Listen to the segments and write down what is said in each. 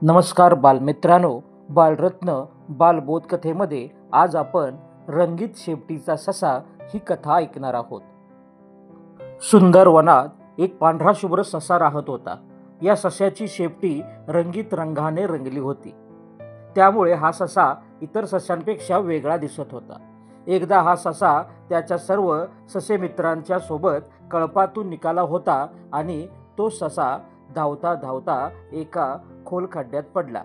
नमस्कार बालमित्रांनो, बालरत्न बालबोधकथेमध्ये आज आपण रंगीत शेपटीचा ससा ही कथा ऐकणार आहोत. सुंदर वनात एक पांढरा शुभ्र ससा राहत होता. या सस्याची शेपटी रंगीत रंगाने रंगली होती. त्यामुळे हा ससा इतर सस्यांपेक्षा वेगळा दिसत होता. एकदा हा ससा त्याच्या सर्व ससे मित्रांच्या सोबत कळपातून निघाला होता आणि तो ससा धावता धावता एका खोल खड्ड्यात पडला.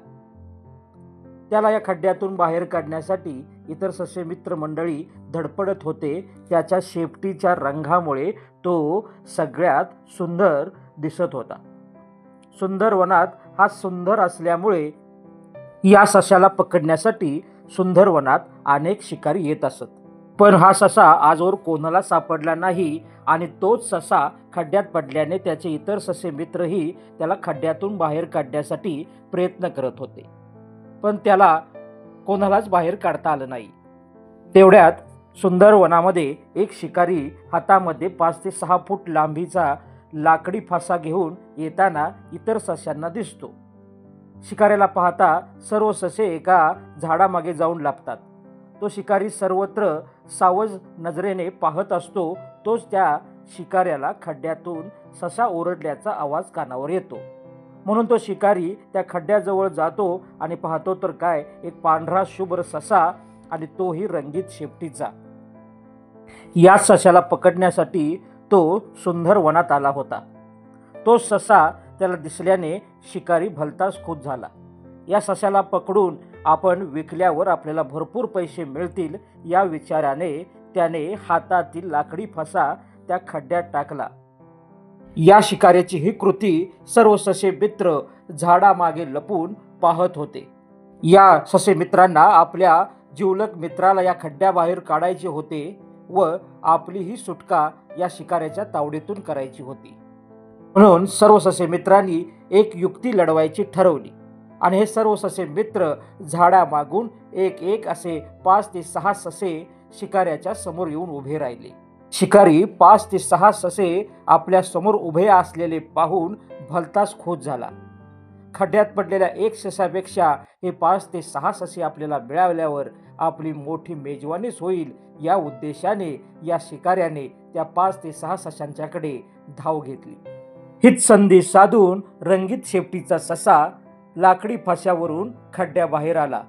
त्याला या खड्ड्यातून बाहेर काढण्यासाठी इतर ससे मित्र मंडळी धडपडत होते. त्याच्या शेपटीच्या रंगामुळे तो सगळ्यात सुंदर दिसत होता. सुंदर वनात हा सुंदर असल्यामुळे या सशाला पकडण्यासाठी सुंदर वनात अनेक शिकारी येत असत. पण हा ससा आजवर कोणाला सापडला नाही आणि तोच ससा खड्ड्यात पडल्याने त्याचे इतर ससे मित्रही त्याला खड्ड्यातून बाहेर काढण्यासाठी प्रयत्न करत होते. पण त्याला कोणालाच बाहेर काढता आलं नाही. तेवढ्यात सुंदर वनामध्ये एक शिकारी हातामध्ये 5 ते 6 फूट लांबीचा लाकडी फासा घेऊन येताना इतर सस्यांना दिसतो. शिकाऱ्याला पाहता सर्व ससे एका झाडामागे जाऊन लपतात. तो शिकारी सर्वत्र सावध नजरेने पाहत असतो. तोच त्या शिकाऱ्याला खड्ड्यातून ससा ओरडल्याचा आवाज कानावर येतो. म्हणून तो शिकारी त्या खड्ड्याजवळ जातो आणि पाहतो तर काय, एक पांढरा शुभ्र ससा आणि तोही रंगीत शेपटीचा. या सशाला पकडण्यासाठी तो सुंदर वनात आला होता. तो ससा त्याला दिसल्याने शिकारी भलताच खुश झाला. या सशाला पकडून आपण विकल्यावर आपल्याला भरपूर पैसे मिळतील या विचाराने त्याने हातातील लाकडी फसा त्या खड्ड्यात टाकला. या शिकाऱ्याची ही कृती सर्व ससे मित्र झाडामागे लपून पाहत होते. या ससे मित्रांना आपल्या जिवलग मित्राला या खड्ड्याबाहेर काढायचे होते व आपली ही सुटका या शिकाऱ्याच्या तावडीतून करायची होती. म्हणून सर्व ससे मित्रांनी एक युक्ती लढवायची ठरवली आणि हे सर्व ससे मित्र झाडामागून एक एक असे 5 ते 6 ससे शिकाऱ्याच्या समोर येऊन उभे राहिले. शिकारी 5 ते 6 ससे आपल्या समोर उभे असलेले पाहून भलताच खुश झाला. खड्ड्यात पडलेल्या एक ससापेक्षा हे 5 ते 6 ससे आपल्याला मिळाल्यावर आपली मोठी मेजवानीच होईल या उद्देशाने या शिकाऱ्याने त्या 5 ते 6 सशांच्याकडे धाव घेतली. हीच संधी साधून रंगीत शेपटीचा ससा लाकडी फाश्यावरून खड्ड्याबाहेर आला.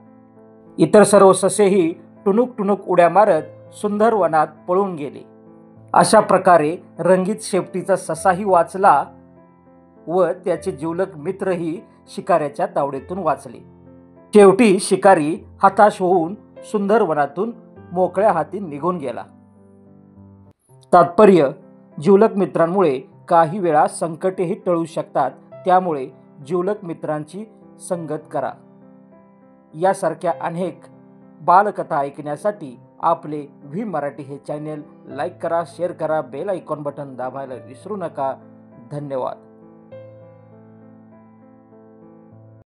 इतर सर्व ससेही टुणूक टुणूक उड्या मारत सुंदर वनात पळून गेले. अशा प्रकारे रंगीत शेपटीचा ससाही वाचला व त्याचे जिवलग मित्रही शिकाऱ्याच्या तावडीतून वाचले. शेवटी शिकारी हताश होऊन सुंदर वनातून मोकळ्या हाती निघून गेला. तात्पर्य: जिवलग मित्रांमुळे काही वेळा संकटेही टळू शकतात. त्यामुळे जिवलग मित्रांची संगत करा. यासारख्या अनेक बालकथा ऐकण्यासाठी आपले व्ही मराठी हे चॅनेल लाईक करा, शेअर करा, बेल आयकॉन बटन दाबायला विसरू नका. धन्यवाद.